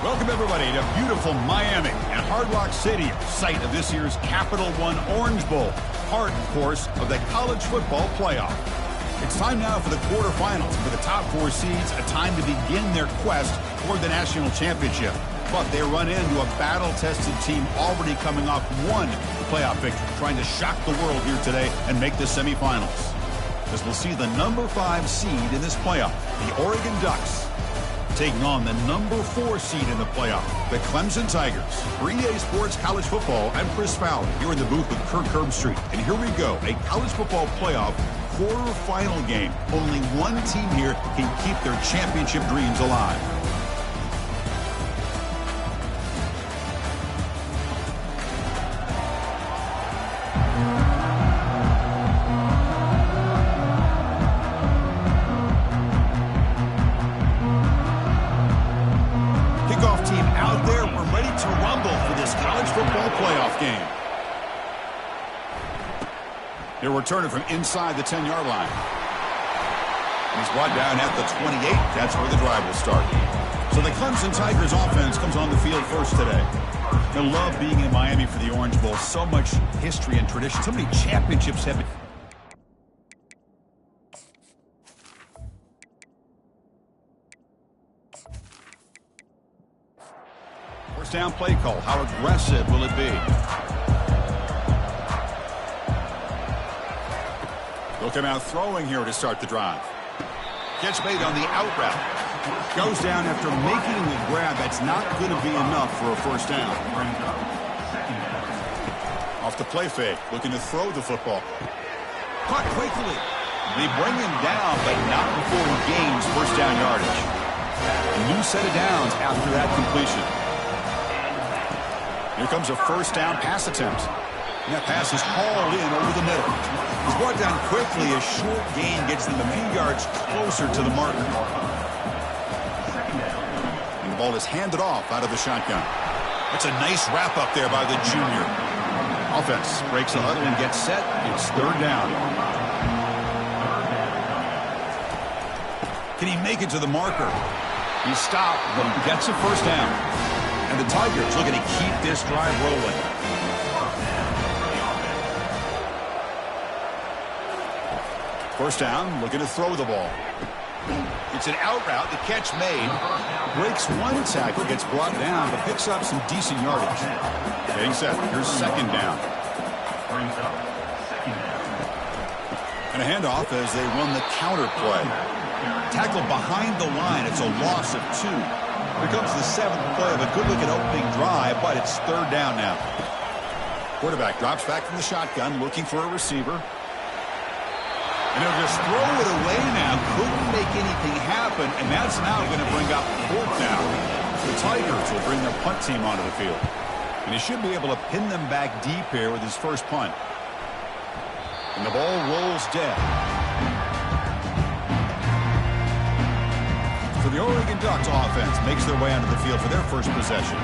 Welcome, everybody, to beautiful Miami and Hard Rock Stadium, site of this year's Capital One Orange Bowl, part, of course, of the college football playoff. It's time now for the quarterfinals. For the top four seeds, a time to begin their quest toward the national championship. But they run into a battle-tested team already coming off one playoff victory, trying to shock the world here today and make the semifinals. As we'll see the number 5 seed in this playoff, the Oregon Ducks, taking on the number 4 seed in the playoff, the Clemson Tigers. For EA Sports College Football, I'm Chris Fowler, here in the booth with Kirk Herbstreit. And here we go, a college football playoff quarterfinal game. Only one team here can keep their championship dreams alive. He'll return it from inside the 10-yard line. He's brought down at the 28. That's where the drive will start. So the Clemson Tigers offense comes on the field first today. They love being in Miami for the Orange Bowl. So much history and tradition. So many championships have been. First down play call. How aggressive will it be? They'll come out throwing here to start the drive. Catch made on the out route. Goes down after making the grab. That's not going to be enough for a first down. Off the play fake. Looking to throw the football. Caught quickly. They bring him down, but not before he gains first down yardage. A new set of downs after that completion. Here comes a first down pass attempt. And that pass is hauled in over the middle. He's brought down quickly. A short gain gets them a few yards closer to the marker. And the ball is handed off out of the shotgun. That's a nice wrap up there by the junior. Offense breaks the huddle and gets set. It's third down. Can he make it to the marker? He's stopped, but he gets a first down. And the Tigers looking to keep this drive rolling. First down, looking to throw the ball. It's an out route, the catch made. Breaks one tackle, gets brought down, but picks up some decent yardage. Getting set, here's second down. And a handoff as they run the counter play. Tackle behind the line, it's a loss of 2. Here comes the 7th play of a good-looking opening drive, but it's third down now. Quarterback drops back from the shotgun, looking for a receiver. And they'll just throw it away now. Couldn't make anything happen, and that's now going to bring up fourth down. The Tigers will bring their punt team onto the field. And he should be able to pin them back deep here with his first punt. And the ball rolls dead. So the Oregon Ducks offense makes their way onto the field for their first possession.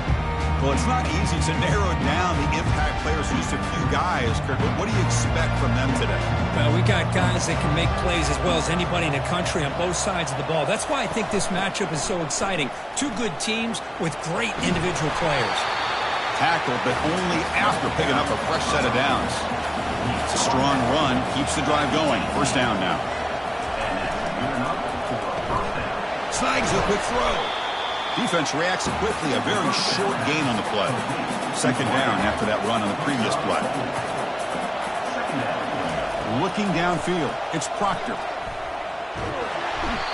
Well, it's not easy to narrow down the impact players. Just a few guys, Kirk. But what do you expect from them today? Well, we got guys that can make plays as well as anybody in the country on both sides of the ball. That's why I think this matchup is so exciting. Two good teams with great individual players. Tackled, but only after picking up a fresh set of downs. It's a strong run. Keeps the drive going. First down now. Snags a quick throw. Defense reacts quickly. A very short gain on the play. Second down after that run on the previous play. Looking downfield, it's Proctor.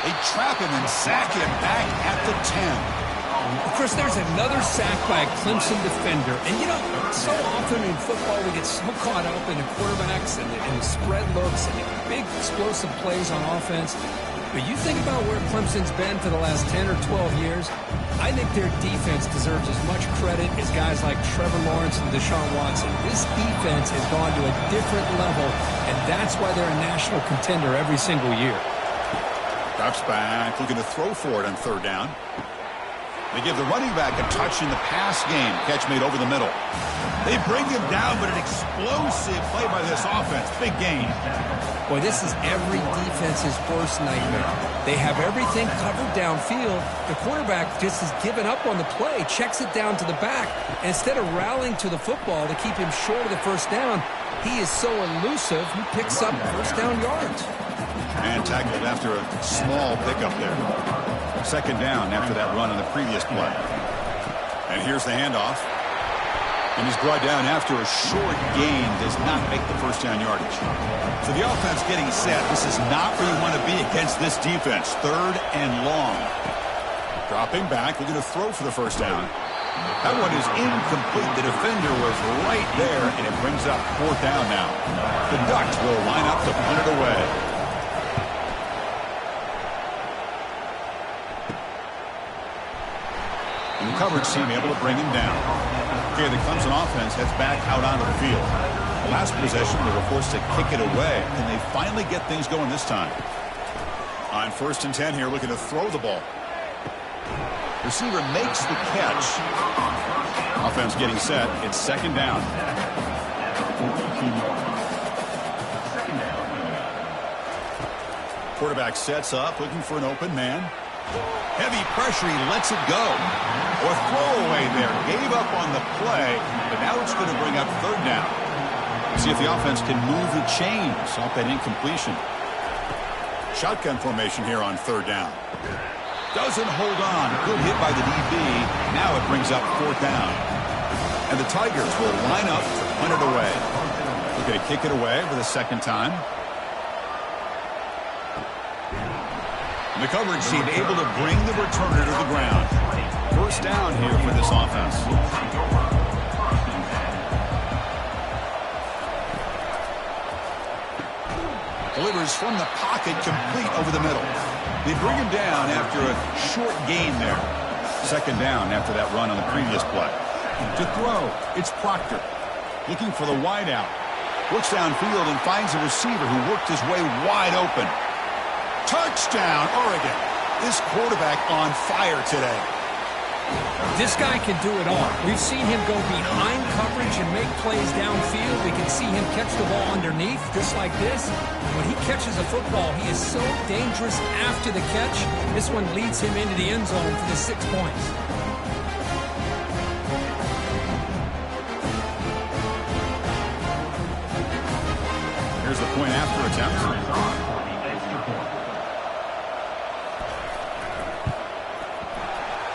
They trap him and sack him back at the 10. Of course, there's another sack by a Clemson defender. And, you know, so often in football we get so caught up in the quarterbacks and the spread looks and the big explosive plays on offense. But you think about where Clemson's been for the last 10 or 12 years, I think their defense deserves as much credit as guys like Trevor Lawrence and Deshaun Watson. This defense has gone to a different level, and that's why they're a national contender every single year. Drops back, looking to throw for it on third down. They give the running back a touch in the pass game. Catch made over the middle. They bring him down, but an explosive play by this offense. Big gain. Boy, this is every defense's worst nightmare. They have everything covered downfield. The quarterback just has given up on the play, checks it down to the back. And instead of rallying to the football to keep him short of the first down, he is so elusive, he picks up first down yards. And tackled after a small pickup there. Second down after that run on the previous play. And here's the handoff. And he's brought down after a short gain. Does not make the first down yardage. So the offense getting set. This is not where you want to be against this defense. Third and long. Dropping back. Looking to throw for the first down. That one is incomplete. The defender was right there, and it brings up fourth down now. The Ducks will line up to punt it away. And the coverage team able to bring him down. Okay, the Clemson offense heads back out onto the field. The last possession, they were forced to kick it away, and they finally get things going this time. On 1st and 10 here, looking to throw the ball. Receiver makes the catch. Offense getting set. It's second down. Quarterback sets up, looking for an open man. Heavy pressure, he lets it go. Or throwaway there. Gave up on the play, but now it's going to bring up third down. See if the offense can move the chains off that incompletion. Shotgun formation here on third down. Doesn't hold on. Good hit by the DB. Now it brings up fourth down. And the Tigers will line up to punt it away. They're going to kick it away for the second time. The coverage team able to bring the returner to the ground. First down here for this offense. Delivers from the pocket, complete over the middle. They bring him down after a short gain there. Second down after that run on the previous play. To throw, it's Proctor. Looking for the wide out. Looks downfield and finds a receiver who worked his way wide open. Touchdown, Oregon. This quarterback on fire today. This guy can do it all. We've seen him go behind coverage and make plays downfield. We can see him catch the ball underneath, just like this. When he catches a football, he is so dangerous after the catch. This one leads him into the end zone for the 6 points. Here's the point after attempt.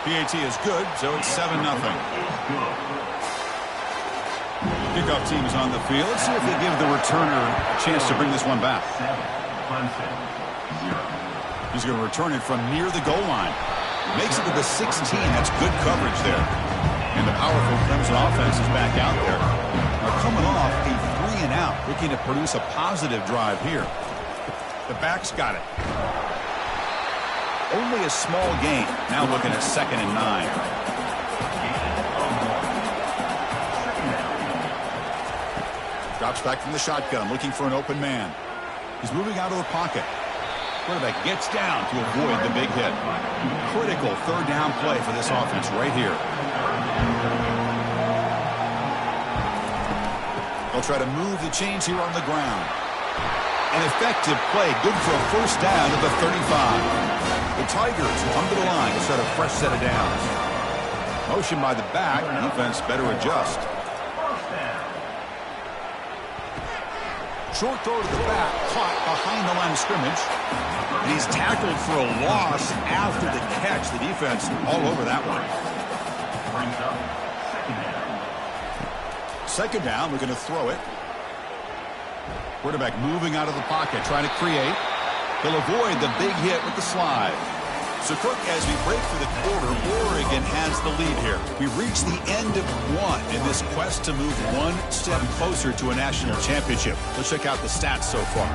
PAT is good, so it's 7-0. Kickoff team is on the field. Let's see if they give the returner a chance to bring this one back. He's going to return it from near the goal line. Makes it to the 16. That's good coverage there. And the powerful Clemson offense is back out there. Now coming off a 3-and-out, looking to produce a positive drive here. The back's got it. Only a small gain. Now looking at 2nd and 9. Drops back from the shotgun, looking for an open man. He's moving out of the pocket. Quarterback gets down to avoid the big hit. Critical third down play for this offense right here. They'll try to move the chains here on the ground. An effective play, good for a first down at the 35. The Tigers come to the line to start a fresh set of downs. Motion by the back. Defense better adjust. Short throw to the back, caught behind the line of scrimmage. And he's tackled for a loss after the catch. The defense all over that one. Second down, we're going to throw it. Quarterback moving out of the pocket, trying to create. He'll avoid the big hit with the slide. So, Cook, as we break for the quarter, Oregon has the lead here. We've reached the end of one in this quest to move one step closer to a national championship. Let's check out the stats so far.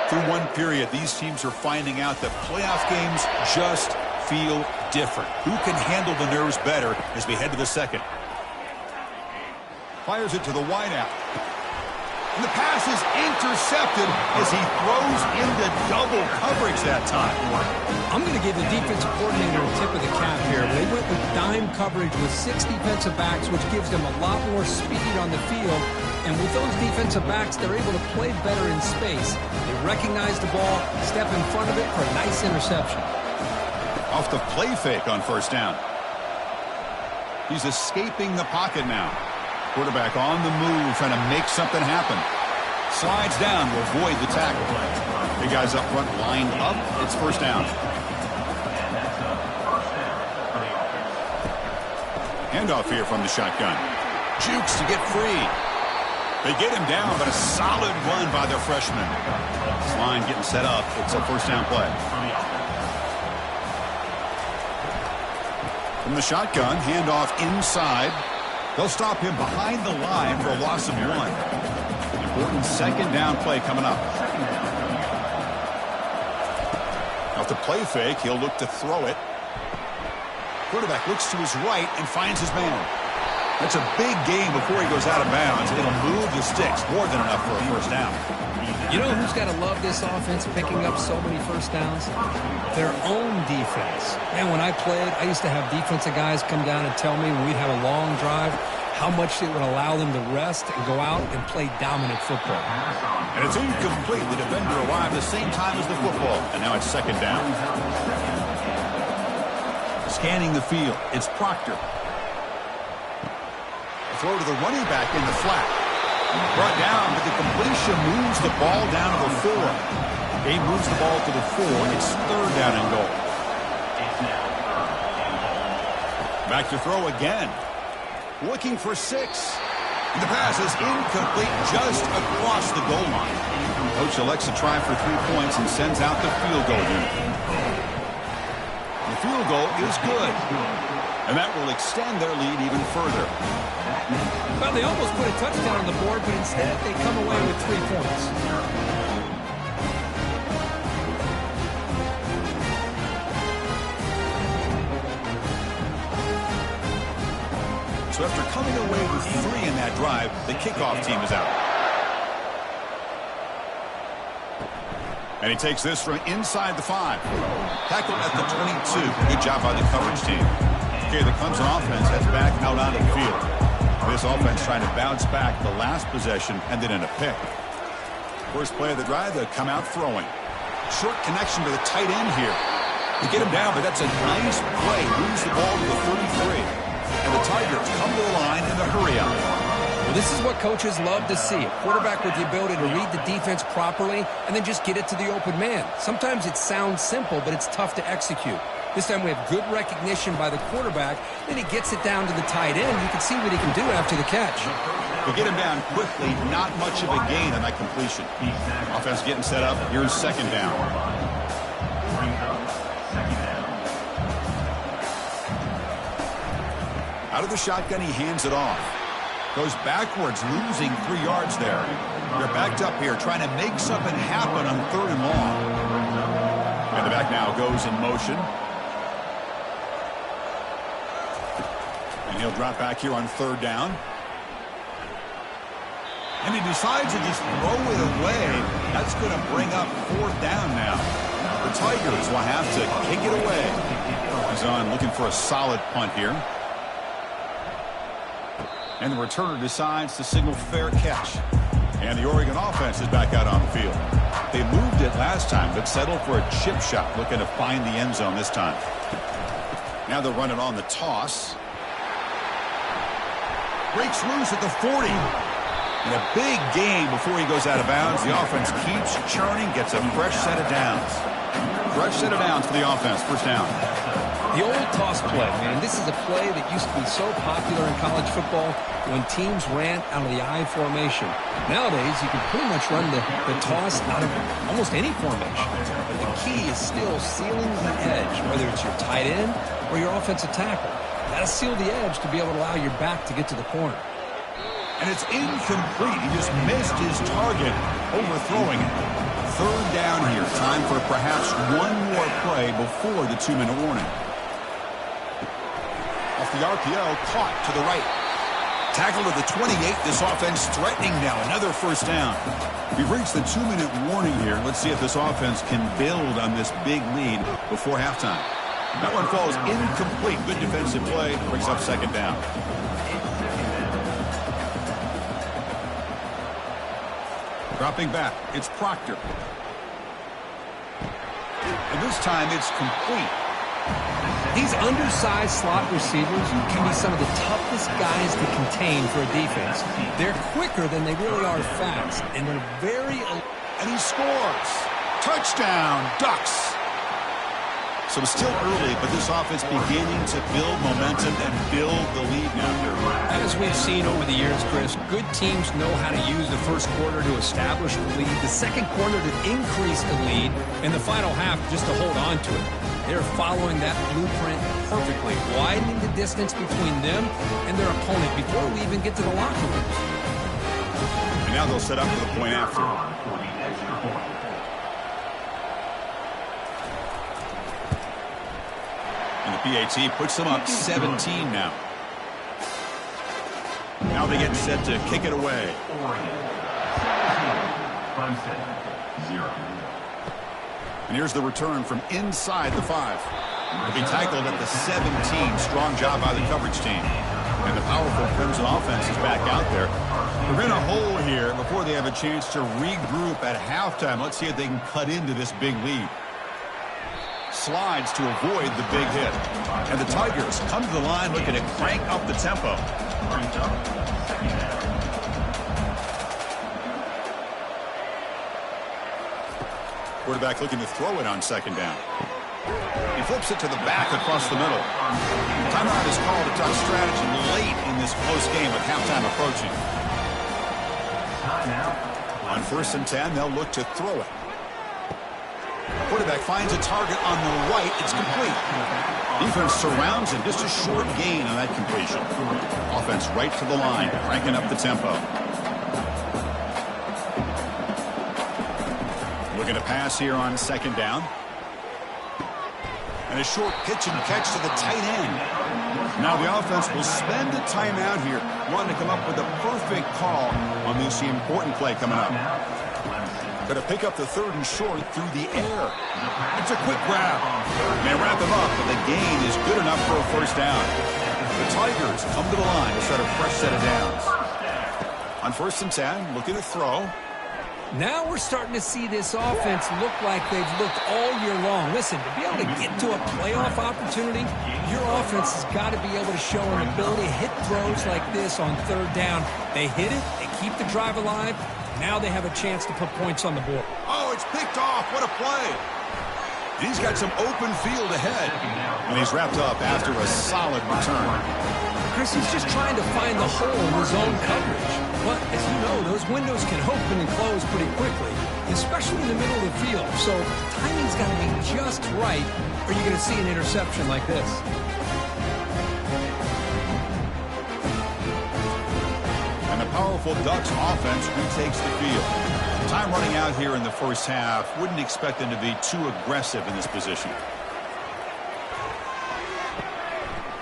Through one period, these teams are finding out that playoff games just feel different. Who can handle the nerves better as we head to the second? Fires it to the wideout. And the pass is intercepted as he throws into double coverage that time. I'm going to give the defensive coordinator a tip of the cap here. They went with dime coverage with 6 defensive backs, which gives them a lot more speed on the field. And with those defensive backs, they're able to play better in space. They recognize the ball, step in front of it for a nice interception. Off the play fake on first down. He's escaping the pocket now. Quarterback on the move, trying to make something happen. Slides down to avoid the tackle. Big guys up front lined up. It's first down. Handoff here from the shotgun. Jukes to get free. They get him down, but a solid run by their freshman. This line getting set up. It's a first down play. From the shotgun, handoff inside. They'll stop him behind the line for a loss of 1. Important second down play coming up. Off the play fake, he'll look to throw it. Quarterback looks to his right and finds his man. That's a big gain before he goes out of bounds. It'll move the sticks, more than enough for a first down. You know who's got to love this offense, picking up so many first downs? Their own defense. Man, when I played, I used to have defensive guys come down and tell me when we'd have a long drive how much it would allow them to rest and go out and play dominant football. And it's incomplete. The defender arrived the same time as the football, and now it's second down. Scanning the field, it's Proctor. A throw to the running back in the flat. Brought down, but the completion moves the ball down to the 4. He moves the ball to the 4. It's third down and goal. Back to throw again. Looking for 6. And the pass is incomplete just across the goal line. Coach elects to try for 3 points and sends out the field goal unit. The field goal is good. And that will extend their lead even further. Well, they almost put a touchdown on the board, but instead they come away with 3 points. So after coming away with 3 in that drive, the kickoff team is out. And he takes this from inside the 5. Tackle at the 22. Good job by the coverage team. Okay, the Clemson offense heads back out onto the field. This offense trying to bounce back the last possession and then in a pick. First play of the drive, they'll come out throwing. Short connection to the tight end here. They get him down, but that's a nice play. Moves the ball to the 33. And the Tigers come to the line in the hurry up. Well, this is what coaches love to see. A quarterback with the ability to read the defense properly and then just get it to the open man. Sometimes it sounds simple, but it's tough to execute. This time we have good recognition by the quarterback. Then he gets it down to the tight end. You can see what he can do after the catch. We get him down quickly. Not much of a gain on that completion. Offense getting set up. Here's second down. Out of the shotgun, he hands it off. Goes backwards, losing 3 yards there. They're backed up here, trying to make something happen on 3rd and long. And the back now goes in motion. And he'll drop back here on 3rd down. And he decides to just throw it away. That's going to bring up 4th down now. The Tigers will have to kick it away. He's on looking for a solid punt here. And the returner decides to signal fair catch. And the Oregon offense is back out on the field. They moved it last time, but settled for a chip shot, looking to find the end zone this time. Now they'll run it on the toss. Breaks loose at the 40. And a big gain before he goes out of bounds. The offense keeps churning, gets a fresh set of downs. Fresh set of downs for the offense. First down. The old toss play, man. This is a play that used to be so popular in college football when teams ran out of the I formation. Nowadays, you can pretty much run the toss out of almost any formation. But the key is still sealing the edge, whether it's your tight end or your offensive tackle. Got to seal the edge to be able to allow your back to get to the corner. And it's incomplete. He just missed his target, overthrowing it. 3rd down here. Time for perhaps one more play before the 2-minute warning. Off the RPO, caught to the right. Tackled at the 28. This offense threatening now. Another first down. We've reached the 2-minute warning here. Let's see if this offense can build on this big lead before halftime. That one falls incomplete. Good defensive play. Brings up second down. Dropping back. It's Proctor. And this time it's complete. These undersized slot receivers can be some of the toughest guys to contain for a defense. They're quicker than they really are fast, and they're very... And he scores. Touchdown, Ducks. So it's still early, but this offense beginning to build momentum and build the lead now. As we've seen over the years, Chris, good teams know how to use the first quarter to establish the lead, the second quarter to increase the lead, and the final half just to hold on to it. They're following that blueprint perfectly, widening the distance between them and their opponent before we even get to the locker rooms. And now they'll set up for the point after. And the PAT puts them up 17 now. Now they get set to kick it away. And here's the return from inside the 5. He'll be tackled at the 17. Strong job by the coverage team. And the powerful Clemson offense is back out there. We're in a hole here before they have a chance to regroup at halftime. Let's see if they can cut into this big lead. Slides to avoid the big hit. And the Tigers come to the line looking to crank up the tempo. Quarterback looking to throw it on second down. He flips it to the back across the middle. Timeout is called. A tough strategy late in this close game with halftime approaching. On 1st and 10, they'll look to throw it. Quarterback finds a target on the right. It's complete. Defense surrounds him. Just a short gain on that completion. Offense right to the line, cranking up the tempo. Looking to pass here on second down. And a short pitch and catch to the tight end. Now the offense will spend a timeout here, wanting to come up with a perfect call on this important play coming up. Going to pick up the 3rd and short through the air. It's a quick grab. They wrap him up, but the gain is good enough for a first down. The Tigers come to the line to start a fresh set of downs. On 1st and 10, looking to throw. Now we're starting to see this offense look like they've looked all year long. Listen, to be able to get to a playoff opportunity, your offense has got to be able to show an ability to hit throws like this on 3rd down. They hit it, they keep the drive alive. Now they have a chance to put points on the board. Oh, it's picked off. What a play. He's got some open field ahead. And he's wrapped up after a solid return. Chris, he's just trying to find the hole in his own coverage. But, as you know, those windows can open and close pretty quickly, especially in the middle of the field. So timing's got to be just right, or you're going to see an interception like this. And the powerful Ducks offense retakes the field. Time running out here in the first half. Wouldn't expect them to be too aggressive in this position.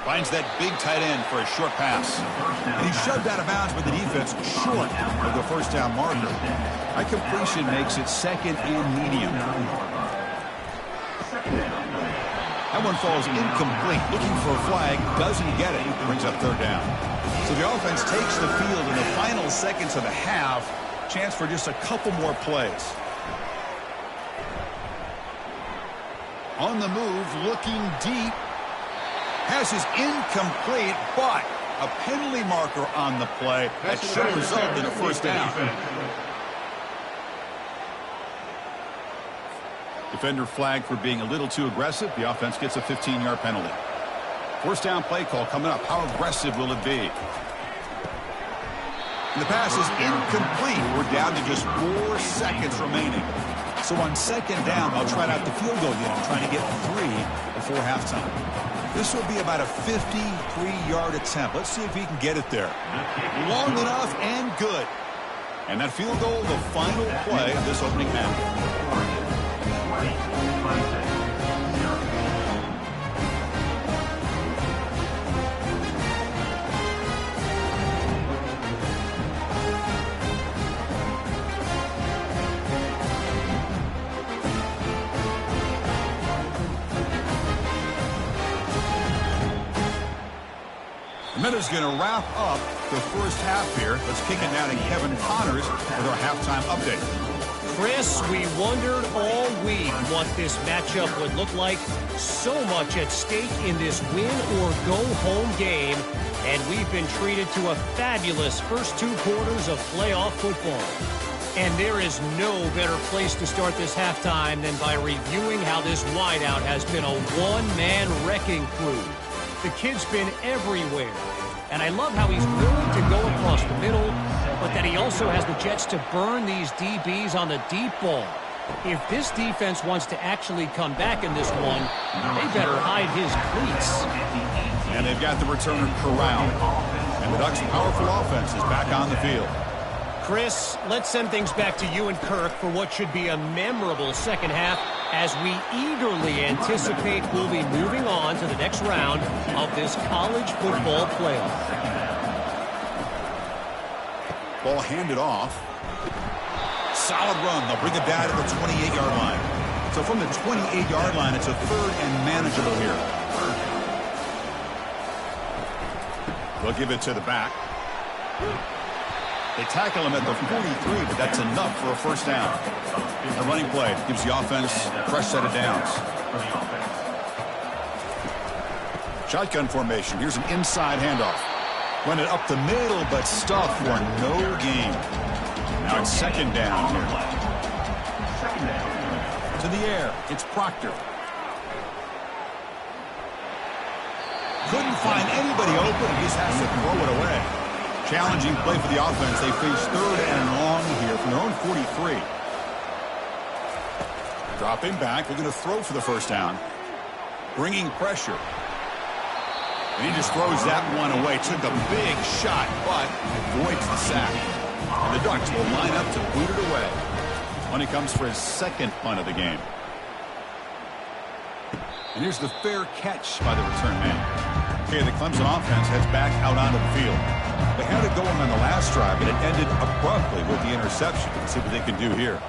Finds that big tight end for a short pass. And he's shoved out of bounds with the defense short of the first down marker. That completion makes it 2nd and medium. That one falls incomplete. Looking for a flag. Doesn't get it. Brings up 3rd down. So the offense takes the field in the final seconds of the half. Chance for just a couple more plays. On the move, looking deep. Passes incomplete, but a penalty marker on the play that should result in a first down. Defender flagged for being a little too aggressive. The offense gets a 15-yard penalty. First down play call coming up. How aggressive will it be? And the pass is incomplete. We're down to just 4 seconds remaining. So on 2nd down, they'll try out the field goal unit, trying to get 3 before halftime. This will be about a 53-yard attempt. Let's see if he can get it there. Long enough and good. And that field goal, the final play of this opening half. The minute's going to wrap up the first half here. Let's kick it now to Kevin Connors with our halftime update. Chris, we wondered all week what this matchup would look like. So much at stake in this win-or-go-home game, and we've been treated to a fabulous first 2 quarters of playoff football. And there is no better place to start this halftime than by reviewing how this wideout has been a one-man wrecking crew. The kid's been everywhere, and I love how he's willing to go across the middle, but that he also has the jets to burn these DBs on the deep ball. If this defense wants to actually come back in this one, they better hide his cleats. And they've got the returner corralled. And the Ducks' powerful offense is back on the field. Chris, let's send things back to you and Kirk for what should be a memorable second half as we eagerly anticipate we'll be moving on to the next round of this college football playoff. Ball handed off. Solid run. They'll bring it down to the 28-yard line. So from the 28-yard line, it's a third and manageable here. They'll give it to the back. They tackle him at the 43, but that's enough for a first down. The running play gives the offense a fresh set of downs. Shotgun formation. Here's an inside handoff. Run it up the middle, but stuffed for no gain. Now it's second down here. To the air. It's Proctor. Couldn't find anybody open. He just has to throw it away. Challenging play for the offense. They face third and long here from their own 43. Dropping back. They're going to throw for the first down. Bringing pressure. And he just throws that one away. Took a big shot, but avoids the sack. And the Ducks will line up to boot it away when he comes for his second punt of the game. And here's the fair catch by the return man. Okay, the Clemson offense heads back out onto the field. They had it going on the last drive, but it ended abruptly with the interception. Let's see what they can do here.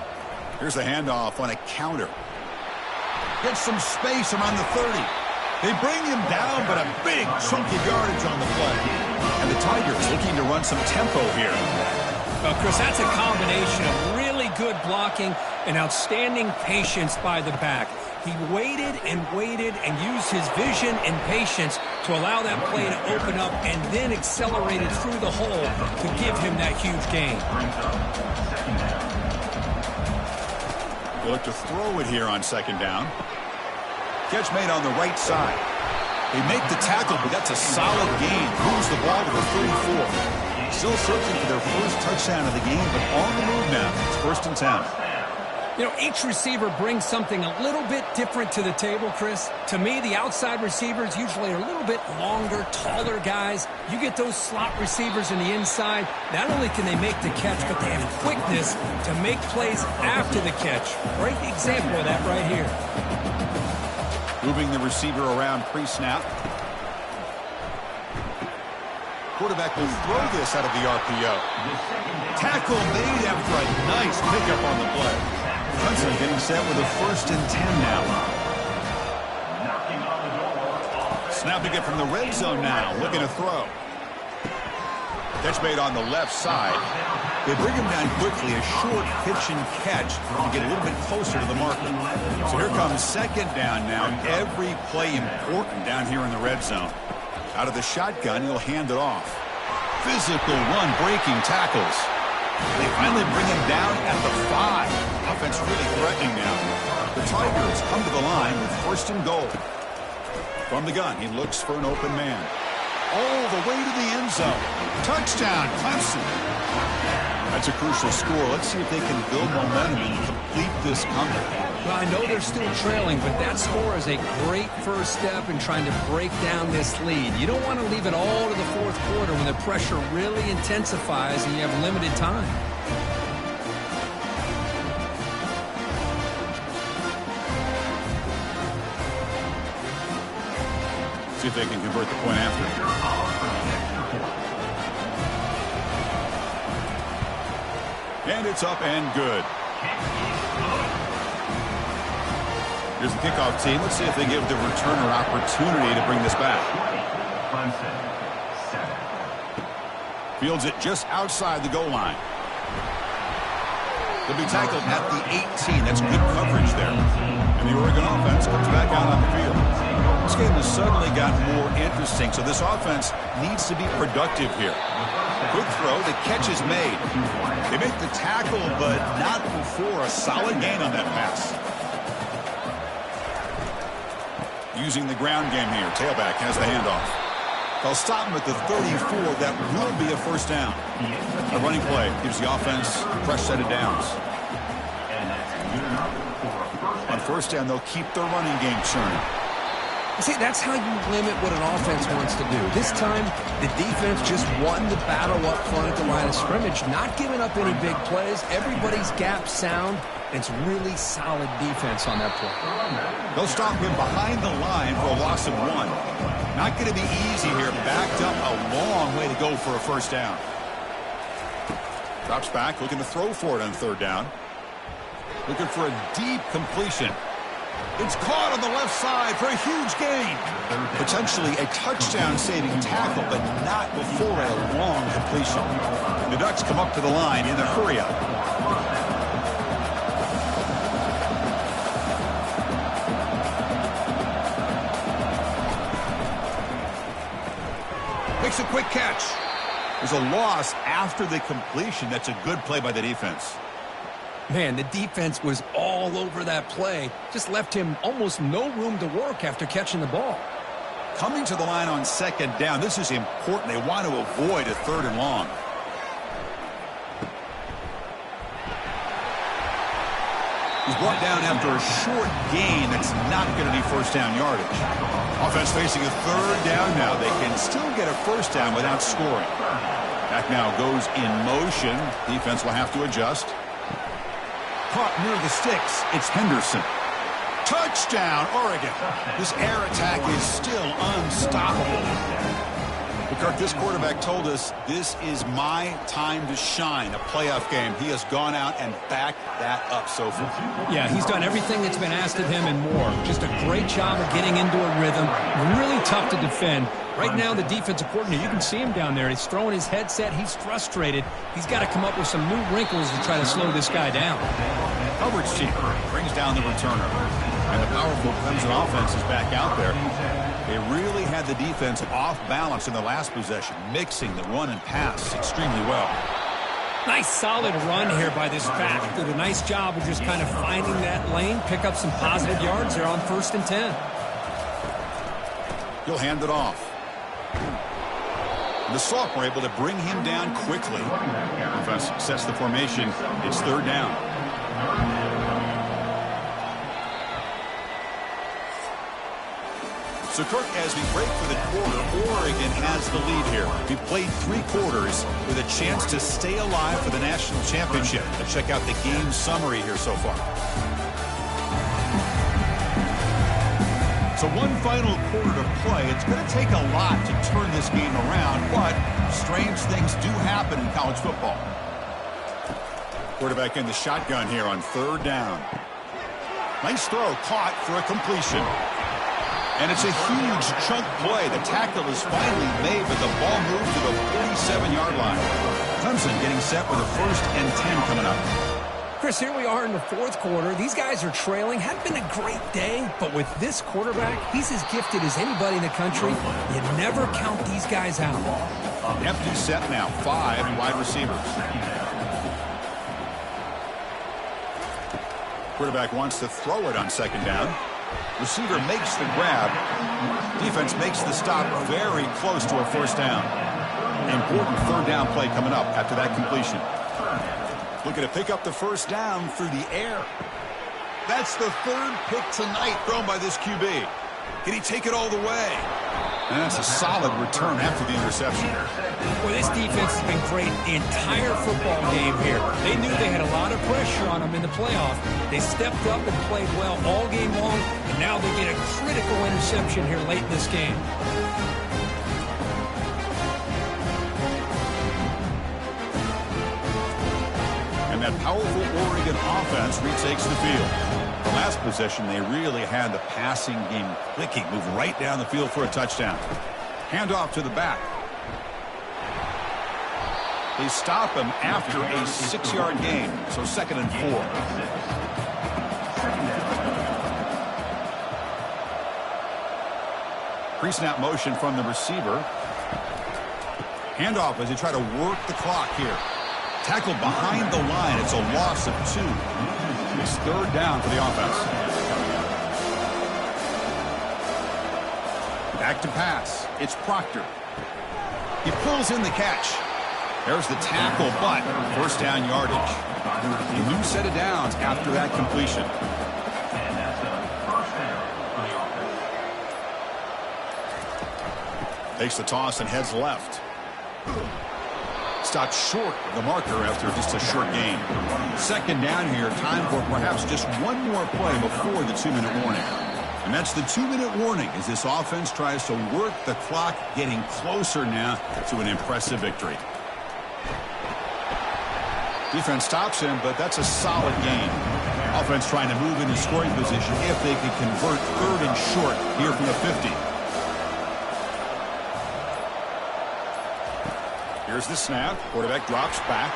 Here's the handoff on a counter. Gets some space around the 30. They bring him down, but a big chunk of yardage on the play. And the Tigers looking to run some tempo here. Well, Chris, that's a combination of really good blocking and outstanding patience by the back. He waited and waited and used his vision and patience to allow that play to open up and then accelerated through the hole to give him that huge gain. They look to throw it here on second down. Catch made on the right side. They make the tackle, but that's a solid gain. Moves the ball to the 34. Still searching for their first touchdown of the game, but on the move now. It's first and 10. You know, each receiver brings something a little bit different to the table, Chris. To me, the outside receivers usually are a little bit longer, taller guys. You get those slot receivers in the inside, not only can they make the catch, but they have quickness to make plays after the catch. Great example of that right here. Moving the receiver around pre-snap. Quarterback will throw this out of the RPO. Tackle made after a nice pickup on the play. Clemson getting set with a first and 10 now. Snapping it from the red zone now. Looking to throw. Catch made on the left side. They bring him down quickly. A short pitch and catch to get a little bit closer to the marker. So here comes second down now. Every play important down here in the red zone. Out of the shotgun, he'll hand it off. Physical run, breaking tackles. They finally bring him down at the 5. Offense really threatening now. The Tigers come to the line with first and goal. From the gun, he looks for an open man. All the way to the end zone. Touchdown, Clemson. That's a crucial score. Let's see if they can build momentum and complete this comeback. Well, I know they're still trailing, but that score is a great first step in trying to break down this lead. You don't want to leave it all to the fourth quarter when the pressure really intensifies and you have limited time. See if they can convert the point after. And it's up and good. Here's the kickoff team. Let's see if they give the returner opportunity to bring this back. Fields it just outside the goal line. He'll be tackled at the 18. That's good coverage there. And the Oregon offense comes back out on the field. This game has suddenly gotten more interesting, so this offense needs to be productive here. Quick throw, the catch is made. They make the tackle, but not before a solid gain on that pass. Using the ground game here. Tailback has the handoff. They'll stop him at the 34. That will be a first down. A running play gives the offense a fresh set of downs. On first down, they'll keep their running game churning. See, that's how you limit what an offense wants to do. This time, the defense just won the battle up front at the line of scrimmage, not giving up any big plays. Everybody's gap sound. It's really solid defense on that play. They'll stop him behind the line for a loss of 1. Not going to be easy here. Backed up a long way to go for a first down. Drops back, looking to throw for it on third down. Looking for a deep completion. It's caught on the left side for a huge gain. Potentially a touchdown-saving tackle, but not before a long completion. The Ducks come up to the line in the hurry-up. Makes a quick catch. There's a loss after the completion. That's a good play by the defense. Man, the defense was all over that play. Just left him almost no room to work after catching the ball. Coming to the line on second down, this is important. They want to avoid a third and long. He's brought down after a short gain. That's not going to be first down yardage. Offense facing a third down now. They can still get a first down without scoring. Back now goes in motion. Defense will have to adjust. Caught near the sticks. It's Henderson. Touchdown, Oregon. This air attack is still unstoppable. Kirk, this quarterback told us this is my time to shine, a playoff game. He has gone out and backed that up so far. Yeah, he's done everything that's been asked of him and more. Just a great job of getting into a rhythm. Really tough to defend. Right now, the defensive coordinator, you can see him down there. He's throwing his headset. He's frustrated. He's got to come up with some new wrinkles to try to slow this guy down. Coverage team brings down the returner. And the powerful Clemson offense is back out there. They really had the defense off balance in the last possession, mixing the run and pass extremely well. Nice solid run here by this back. Did a nice job of just kind of finding that lane, pick up some positive yards there on 1st and 10. He'll hand it off. The sophomore able to bring him down quickly. Defense sets the formation. It's third down. So, Kirk, as we break for the quarter, Oregon has the lead here. We've played 3 quarters with a chance to stay alive for the national championship. Let's check out the game summary here so far. So one final quarter to play. It's going to take a lot to turn this game around, but strange things do happen in college football. Quarterback in the shotgun here on third down. Nice throw, caught for a completion. And it's a huge chunk play. The tackle is finally made, but the ball moved to the 47-yard line. Clemson getting set with a 1st and 10 coming up. Chris, here we are in the 4th quarter. These guys are trailing. Hadn't been a great day, but with this quarterback, he's as gifted as anybody in the country. You never count these guys out. Empty set now, 5 wide receivers. Quarterback wants to throw it on second down. Receiver makes the grab. Defense makes the stop very close to a first down. Important third down play coming up after that completion. Looking to pick up the first down through the air. That's the 3rd pick tonight thrown by this QB. Can he take it all the way? And that's a solid return after the interception. Well, this defense has been great the entire football game here. They knew they had a lot of pressure on them in the playoff. They stepped up and played well all game long, and now they get a critical interception here late in this game. And that powerful Oregon offense retakes the field. The last possession, they really had the passing game clicking. Move right down the field for a touchdown. Handoff to the back. They stop him after a 6-yard gain, so 2nd and 4. Pre-snap motion from the receiver. Handoff as they try to work the clock here. Tackled behind the line. It's a loss of 2. It's 3rd down for the offense. Back to pass. It's Proctor. He pulls in the catch. There's the tackle, but 1st down yardage. A new set of downs after that completion. Takes the toss and heads left. Stopped short of the marker after just a short gain. 2nd down here. Time for perhaps just one more play before the 2-minute warning. And that's the 2-minute warning as this offense tries to work the clock, getting closer now to an impressive victory. Defense stops him, but that's a solid gain. Offense trying to move into scoring position if they could convert 3rd and short here from the 50. Here's the snap. Quarterback drops back.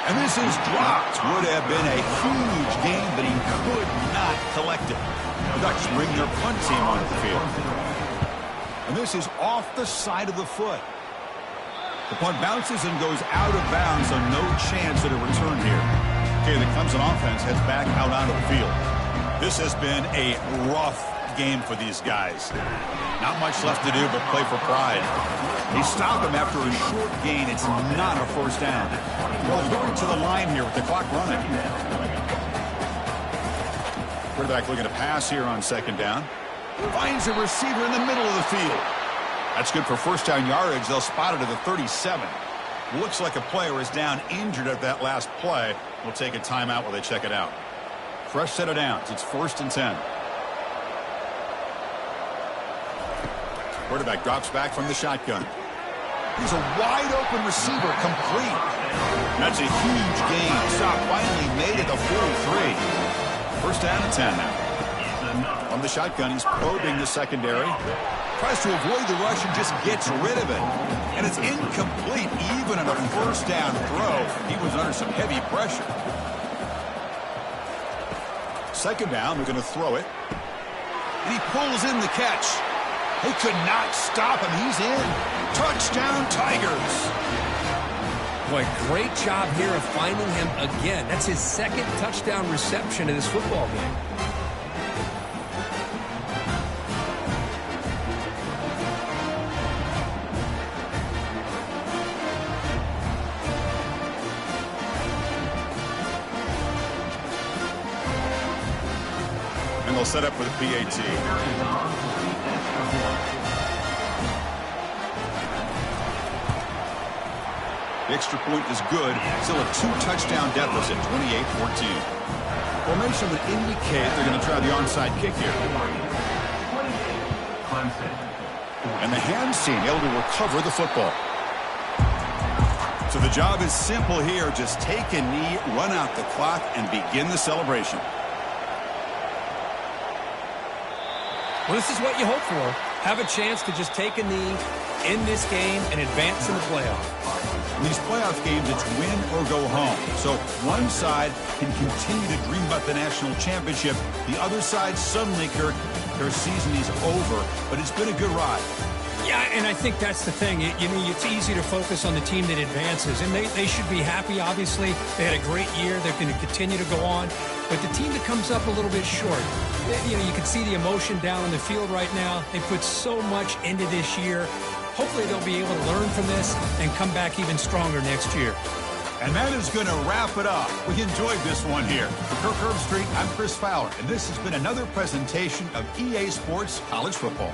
And this is dropped. Would have been a huge gain, but he could not collect it. The Ducks bring their punt team onto the field. And this is off the side of the foot. The punt bounces and goes out of bounds, so no chance at a return here. Okay, the Clemson offense heads back out onto the field. This has been a rough game for these guys. Not much left to do but play for pride. They stop him after a short gain. It's not a 1st down. They'll go to the line here with the clock running. Quarterback looking to pass here on 2nd down. Finds a receiver in the middle of the field. That's good for 1st down yardage. They'll spot it at the 37. Looks like a player is down injured at that last play. We'll take a timeout while they check it out. Fresh set of downs. It's 1st and 10. Quarterback drops back from the shotgun. He's a wide-open receiver, complete. That's a huge gain. Stop finally made it to 43. 1st down and 10 now. From the shotgun, he's probing the secondary. Tries to avoid the rush and just gets rid of it. And it's incomplete even on a 1st down throw. He was under some heavy pressure. 2nd down, they're going to throw it. And he pulls in the catch. They could not stop him. He's in. Touchdown, Tigers. Boy, great job here of finding him again. That's his 2nd touchdown reception in this football game. And they'll set up for the PAT. The extra point is good. Still a 2-touchdown deficit, 28-14. Formation would indicate they're going to try the onside kick here. And the hands team able to recover the football. So the job is simple here. Just take a knee, run out the clock, and begin the celebration. Well, this is what you hope for. Have a chance to just take a knee in this game and advance in the playoff. In these playoff games, it's win or go home. So one side can continue to dream about the national championship. The other side, suddenly, Kirk, their season is over. But it's been a good ride. Yeah, and I think that's the thing. It's easy to focus on the team that advances. And they should be happy, obviously. They had a great year. They're going to continue to go on. But the team that comes up a little bit short, you can see the emotion down on the field right now. They put so much into this year. Hopefully they'll be able to learn from this and come back even stronger next year. And that is going to wrap it up. We enjoyed this one here. For Kirk Herbstreit, I'm Chris Fowler, and this has been another presentation of EA Sports College Football.